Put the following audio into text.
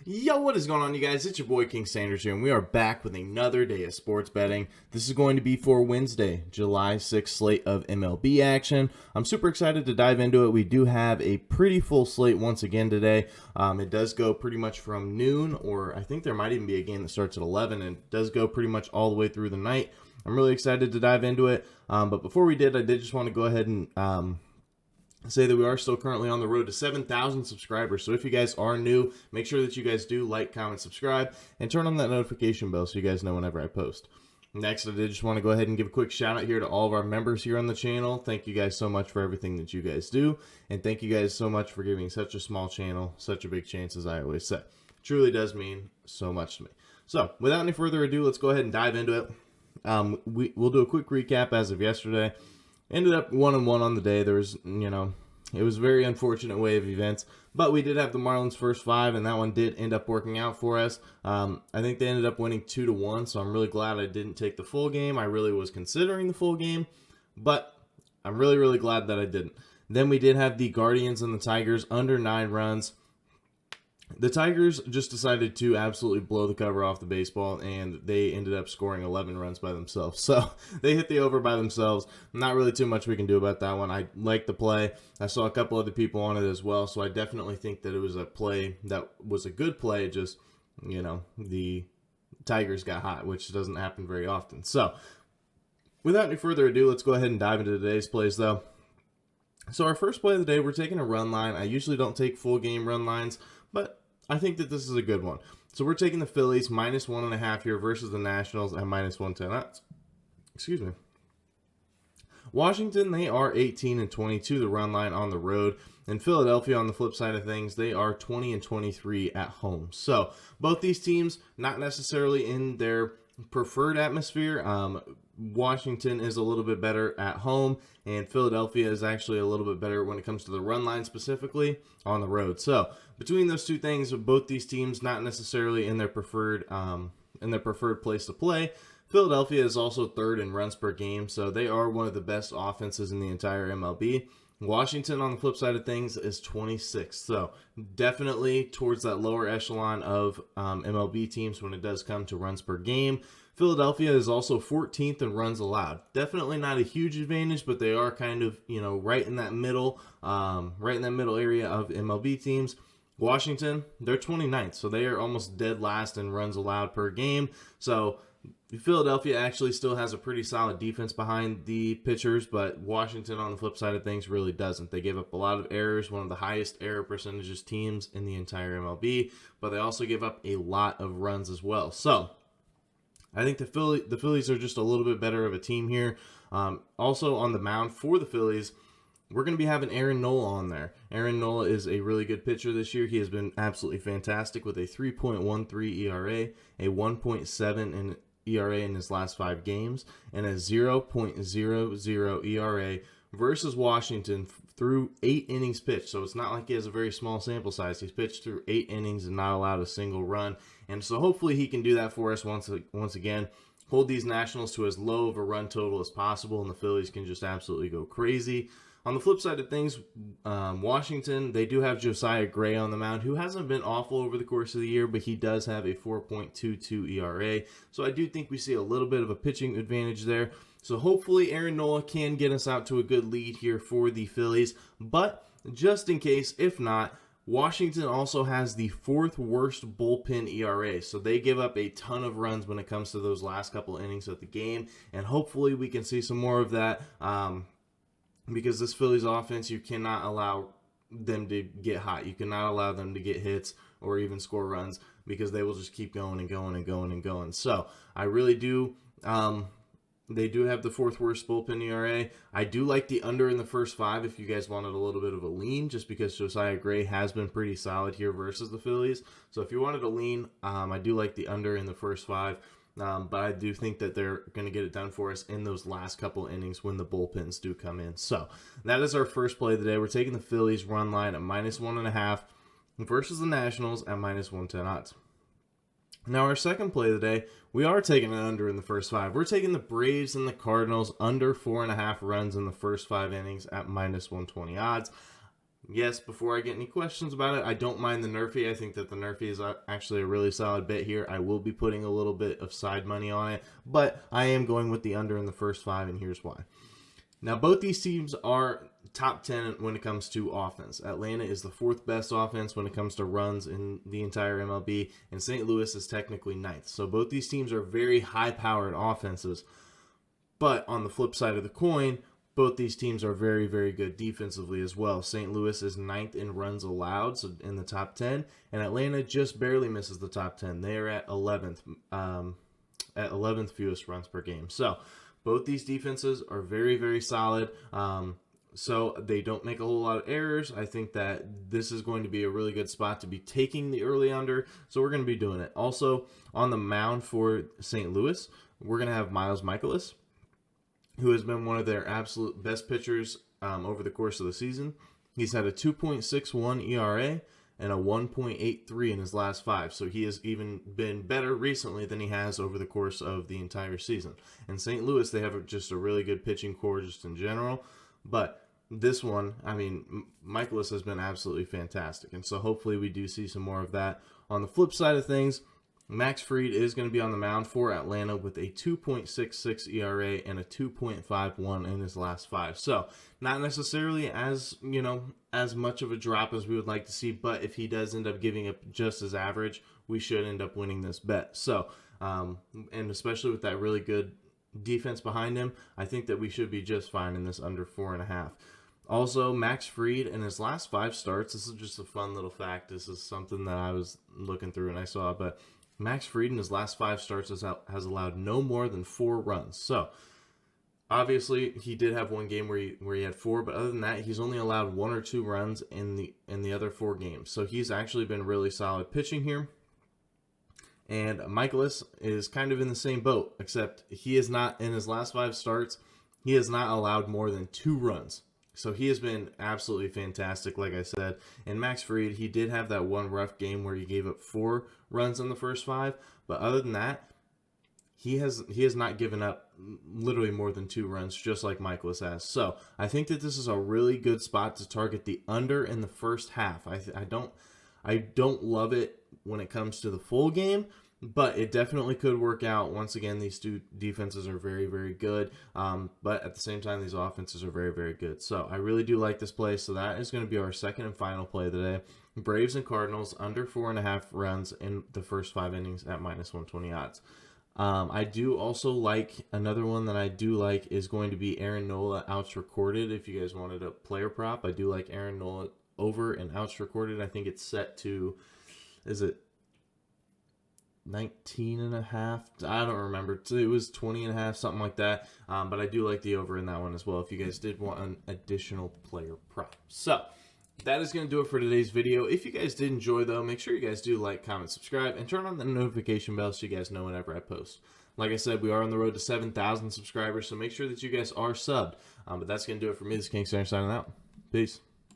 Yo, what is going on, you guys? It's your boy King Sanders here, and we are back with another day of sports betting. This is going to be for Wednesday, July 6th slate of MLB action. I'm super excited to dive into it. We do have a pretty full slate once again today. It does go pretty much from noon, or I think there might even be a game that starts at 11, and it does go pretty much all the way through the night. I'm really excited to dive into it, but before we did, I did just want to go ahead and say that we are still currently on the road to 7,000 subscribers. So if you guys are new, make sure that you guys do like, comment, subscribe, and turn on that notification bell so you guys know whenever I post. Next, I did just want to go ahead and give a quick shout out here to all of our members here on the channel. Thank you guys so much for everything that you guys do. And thank you guys so much for giving such a small channel such a big chance, as I always say. It truly does mean so much to me. So without any further ado, let's go ahead and dive into it. We'll do a quick recap as of yesterday. Ended up 1-1 on the day. There was, it was a very unfortunate way of events, but we did have the Marlins first five, and that one did end up working out for us. I think they ended up winning 2-1, so I'm really glad I didn't take the full game. I really was considering the full game, but I'm really, really glad that I didn't. Then we did have the Guardians and the Tigers under 9 runs. The Tigers just decided to absolutely blow the cover off the baseball, and they ended up scoring 11 runs by themselves. So they hit the over by themselves. Not really too much we can do about that one. I like the play. I saw a couple other people on it as well, so I definitely think that it was a play that was a good play. Just, the Tigers got hot, which doesn't happen very often. So without any further ado, let's go ahead and dive into today's plays, though. So our first play of the day, we're taking a run line. I usually don't take full game run lines, but I think that this is a good one. So we're taking the Phillies minus 1.5 here versus the Nationals at minus 110. Excuse me. Washington, they are 18-22, the run line on the road. And Philadelphia, on the flip side of things, they are 20-23 at home. So both these teams, not necessarily in their preferred atmosphere. Washington is a little bit better at home, and Philadelphia is actually a little bit better when it comes to the run line, specifically on the road. So between those two things, both these teams not necessarily in their preferred place to play. Philadelphia is also third in runs per game, so they are one of the best offenses in the entire MLB. Washington, on the flip side of things, is 26th, so definitely towards that lower echelon of MLB teams when it does come to runs per game. Philadelphia is also 14th in runs allowed. Definitely not a huge advantage, but they are kind of, right in that middle area of MLB teams. Washington, they're 29th, so they are almost dead last in runs allowed per game. So Philadelphia actually still has a pretty solid defense behind the pitchers, but Washington, on the flip side of things, really doesn't. They gave up a lot of errors, one of the highest error percentages teams in the entire MLB, but they also give up a lot of runs as well. So I think the Phillies are just a little bit better of a team here. Also on the mound for the Phillies, we're going to be having Aaron Nola on there. Aaron Nola is a really good pitcher this year. He has been absolutely fantastic with a 3.13 ERA, a 1.7 in ERA in his last 5 games, and a 0.00 ERA versus Washington through 8 innings pitched. So it's not like he has a very small sample size. He's pitched through 8 innings and not allowed a single run. And so hopefully he can do that for us once again. Hold these Nationals to as low of a run total as possible, and the Phillies can just absolutely go crazy. On the flip side of things, Washington, they do have Josiah Gray on the mound, who hasn't been awful over the course of the year, but he does have a 4.22 ERA. So I do think we see a little bit of a pitching advantage there. So hopefully Aaron Nola can get us out to a good lead here for the Phillies. But just in case, if not, Washington also has the 4th worst bullpen ERA, so they give up a ton of runs when it comes to those last couple innings of the game, and hopefully we can see some more of that, because this Phillies offense, you cannot allow them to get hot. You cannot allow them to get hits or even score runs, because they will just keep going and going and going and going. So I really do. They do have the 4th worst bullpen ERA. I do like the under in the first 5 if you guys wanted a little bit of a lean, just because Josiah Gray has been pretty solid here versus the Phillies. So if you wanted a lean, I do like the under in the first 5. But I do think that they're going to get it done for us in those last couple innings when the bullpens do come in. So that is our first play of the day. We're taking the Phillies run line at minus 1.5 versus the Nationals at minus 110 odds. Now, our second play of the day, we are taking an under in the first 5. We're taking the Braves and the Cardinals under 4.5 runs in the first 5 innings at minus 120 odds. yes, before I get any questions about it, I don't mind the Nerfy. I think that the Nerfy is actually a really solid bet here. I will be putting a little bit of side money on it, but I am going with the under in the first 5, and here's why. Now, both these teams are top 10 when it comes to offense. Atlanta is the 4th best offense when it comes to runs in the entire MLB, and St. Louis is technically 9th. So both these teams are very high-powered offenses. But on the flip side of the coin, both these teams are very, very good defensively as well. St. Louis is 9th in runs allowed, so in the top 10, and Atlanta just barely misses the top 10. They are at 11th fewest runs per game. So both these defenses are very, very solid. So they don't make a whole lot of errors. I think that this is going to be a really good spot to be taking the early under. So we're going to be doing it. Also, on the mound for St. Louis, we're going to have Miles Mikolas, who has been one of their absolute best pitchers over the course of the season. He's had a 2.61 ERA and a 1.83 in his last 5. So he has even been better recently than he has over the course of the entire season. In St. Louis, they have just a really good pitching core just in general. But this one, I mean, Mikolas has been absolutely fantastic. And so hopefully we do see some more of that. On the flip side of things, Max Fried is going to be on the mound for Atlanta with a 2.66 ERA and a 2.51 in his last 5. So not necessarily as much of a drop as we would like to see, but if he does end up giving up just as average, we should end up winning this bet. So, and especially with that really good defense behind him, I think that we should be just fine in this under 4.5. Also, Max Fried in his last 5 starts, this is just a fun little fact. This is something that I was looking through and I saw, but Max Fried in his last 5 starts has allowed no more than 4 runs. So, obviously, he did have one game where he had 4, but other than that, he's only allowed 1 or 2 runs in the other 4 games. So, he's actually been really solid pitching here. And Mikolas is kind of in the same boat, except he is not, in his last 5 starts, he has not allowed more than 2 runs. So he has been absolutely fantastic, like I said. And Max Fried, he did have that one rough game where he gave up 4 runs in the first 5. But other than that, he has not given up literally more than 2 runs, just like Mikolas has. So I think that this is a really good spot to target the under in the first half. I don't love it when it comes to the full game, but it definitely could work out. Once again, these 2 defenses are very, very good, but at the same time, these offenses are very, very good. So I really do like this play. So that is going to be our second and final play of the day. Braves and Cardinals under 4.5 runs in the first 5 innings at -120 odds. I do also like, another one that I do like is going to be Aaron Nola outs recorded. If you guys wanted a player prop, I do like Aaron Nola over and outs recorded. I think it's set to, is it 19.5? I don't remember. It was 20.5, something like that. But I do like the over in that one as well, if you guys did want an additional player prop. So that is going to do it for today's video. If you guys did enjoy, though, make sure you guys do like, comment, subscribe, and turn on the notification bell so you guys know whenever I post. Like I said, we are on the road to 7,000 subscribers, so make sure that you guys are subbed. But that's going to do it for me. This is King Center signing out. Peace.